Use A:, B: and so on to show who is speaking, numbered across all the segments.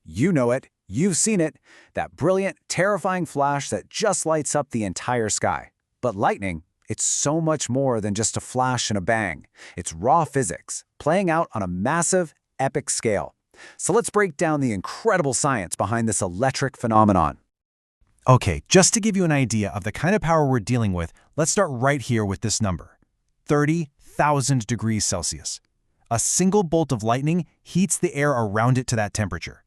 A: You know it, you've seen it, that brilliant, terrifying flash that just lights up the entire sky. But lightning, it's so much more than just a flash and a bang. It's raw physics, playing out on a massive, epic scale. So let's break down the incredible science behind this electric phenomenon.
B: Okay, just to give you an idea of the kind of power we're dealing with, let's start right here with this number. 30,000 degrees Celsius. A single bolt of lightning heats the air around it to that temperature.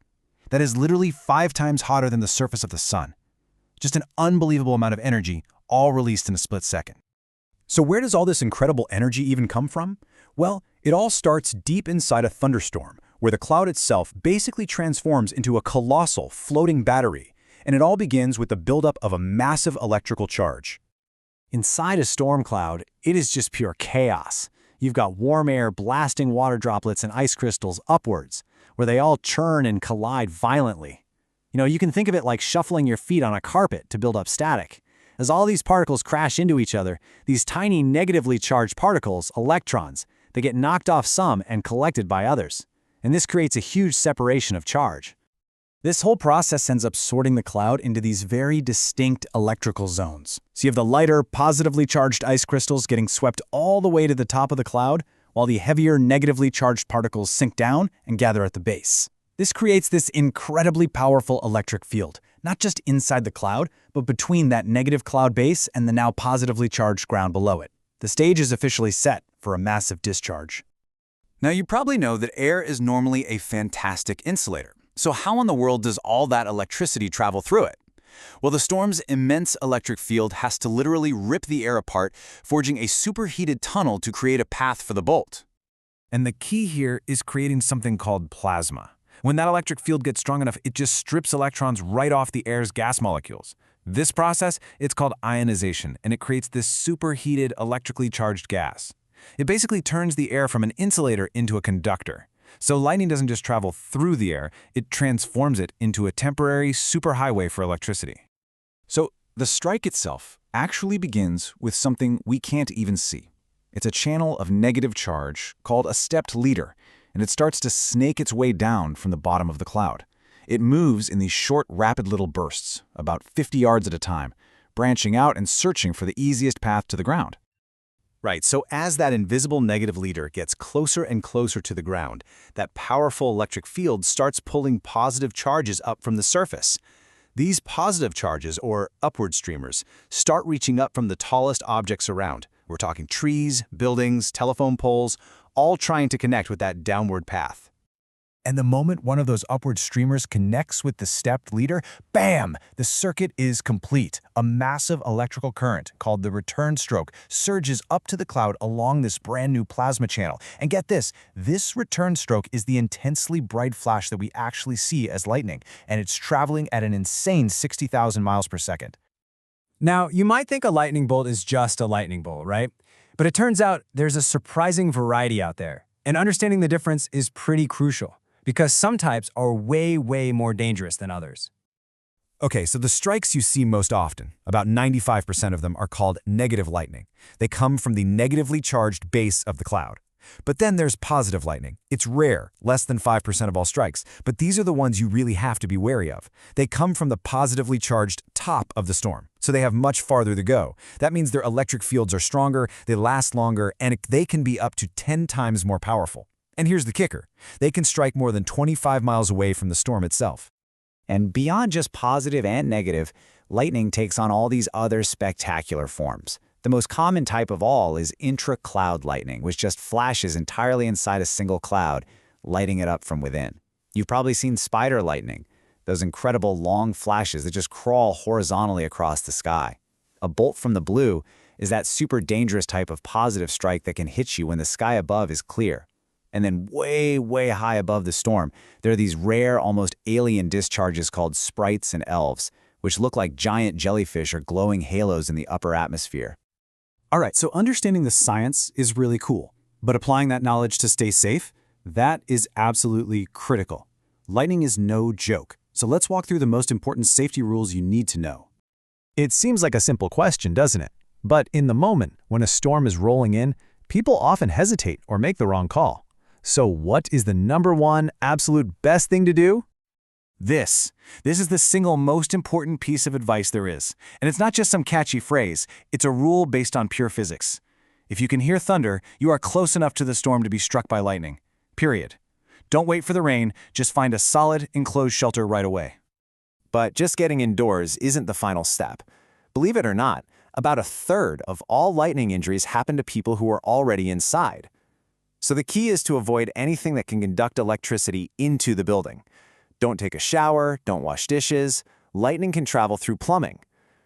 B: That is literally 5 times hotter than the surface of the sun. Just an unbelievable amount of energy, all released in a split second.
C: So where does all this incredible energy even come from? Well, it all starts deep inside a thunderstorm, where the cloud itself basically transforms into a colossal floating battery, and it all begins with the buildup of a massive electrical charge.
D: Inside a storm cloud, it is just pure chaos. You've got warm air blasting water droplets and ice crystals upwards, where they all churn and collide violently. You can think of it like shuffling your feet on a carpet to build up static. As all these particles crash into each other, these tiny negatively charged particles, electrons, they get knocked off some and collected by others. And this creates a huge separation of charge. This whole process ends up sorting the cloud into these very distinct electrical zones. So you have the lighter, positively charged ice crystals getting swept all the way to the top of the cloud, while the heavier, negatively charged particles sink down and gather at the base. This creates this incredibly powerful electric field, not just inside the cloud, but between that negative cloud base and the now positively charged ground below it. The stage is officially set for a massive discharge.
A: Now you probably know that air is normally a fantastic insulator. So how in the world does all that electricity travel through it? Well, the storm's immense electric field has to literally rip the air apart, forging a superheated tunnel to create a path for the bolt.
B: And the key here is creating something called plasma. When that electric field gets strong enough, it just strips electrons right off the air's gas molecules. This process, it's called ionization, and it creates this superheated electrically charged gas. It basically turns the air from an insulator into a conductor. So lightning doesn't just travel through the air, it transforms it into a temporary superhighway for electricity.
A: So the strike itself actually begins with something we can't even see. It's a channel of negative charge called a stepped leader, and it starts to snake its way down from the bottom of the cloud. It moves in these short, rapid little bursts, about 50 yards at a time, branching out and searching for the easiest path to the ground.
C: Right, so as that invisible negative leader gets closer and closer to the ground, that powerful electric field starts pulling positive charges up from the surface. These positive charges, or upward streamers, start reaching up from the tallest objects around. We're talking trees, buildings, telephone poles, all trying to connect with that downward path.
B: And the moment one of those upward streamers connects with the stepped leader, bam! The circuit is complete. A massive electrical current, called the return stroke, surges up to the cloud along this brand new plasma channel. And get this return stroke is the intensely bright flash that we actually see as lightning, and it's traveling at an insane 60,000 miles per second.
D: Now, you might think a lightning bolt is just a lightning bolt, right? But it turns out there's a surprising variety out there, and understanding the difference is pretty crucial, because some types are way, way more dangerous than others.
C: Okay, so the strikes you see most often, about 95% of them, are called negative lightning. They come from the negatively charged base of the cloud. But then there's positive lightning. It's rare, less than 5% of all strikes, but these are the ones you really have to be wary of. They come from the positively charged top of the storm, so they have much farther to go. That means their electric fields are stronger, they last longer, and they can be up to 10 times more powerful. And here's the kicker. They can strike more than 25 miles away from the storm itself.
E: And beyond just positive and negative, lightning takes on all these other spectacular forms. The most common type of all is intra-cloud lightning, which just flashes entirely inside a single cloud, lighting it up from within. You've probably seen spider lightning, those incredible long flashes that just crawl horizontally across the sky. A bolt from the blue is that super dangerous type of positive strike that can hit you when the sky above is clear. And then way, way high above the storm, there are these rare, almost alien discharges called sprites and elves, which look like giant jellyfish or glowing halos in the upper atmosphere.
C: All right, so understanding the science is really cool, but applying that knowledge to stay safe, that is absolutely critical. Lightning is no joke, so let's walk through the most important safety rules you need to know.
D: It seems like a simple question, doesn't it? But in the moment, when a storm is rolling in, people often hesitate or make the wrong call. So what is the #1 absolute best thing to do?
B: This is the single most important piece of advice there is. And it's not just some catchy phrase, it's a rule based on pure physics. If you can hear thunder, you are close enough to the storm to be struck by lightning. Period. Don't wait for the rain, just find a solid, enclosed shelter right away.
C: But just getting indoors isn't the final step. Believe it or not, about a third of all lightning injuries happen to people who are already inside. So the key is to avoid anything that can conduct electricity into the building. Don't take a shower, don't wash dishes. Lightning can travel through plumbing.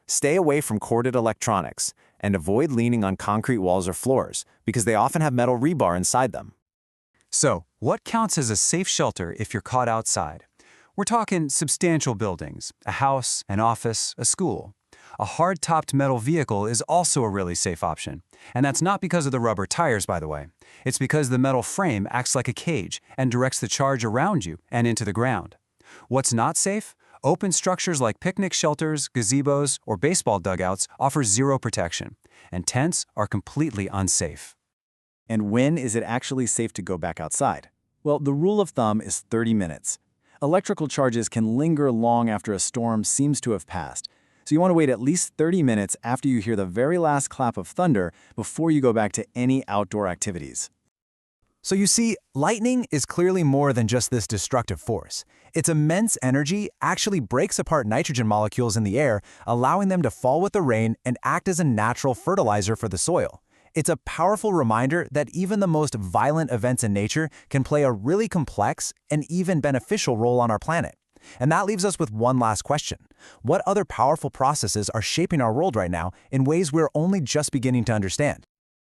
C: Stay away from corded electronics, and avoid leaning on concrete walls or floors, because they often have metal rebar inside them.
F: So, what counts as a safe shelter if you're caught outside? We're talking substantial buildings, a house, an office, a school. A hard-topped metal vehicle is also a really safe option. And that's not because of the rubber tires, by the way. It's because the metal frame acts like a cage and directs the charge around you and into the ground. What's not safe? Open structures like picnic shelters, gazebos, or baseball dugouts offer zero protection, and tents are completely unsafe.
D: And when is it actually safe to go back outside? Well, the rule of thumb is 30 minutes. Electrical charges can linger long after a storm seems to have passed, so you want to wait at least 30 minutes after you hear the very last clap of thunder before you go back to any outdoor activities.
B: So you see, lightning is clearly more than just this destructive force. Its immense energy actually breaks apart nitrogen molecules in the air, allowing them to fall with the rain and act as a natural fertilizer for the soil. It's a powerful reminder that even the most violent events in nature can play a really complex and even beneficial role on our planet. And that leaves us with one last question. What other powerful processes are shaping our world right now in ways we're only just beginning to understand?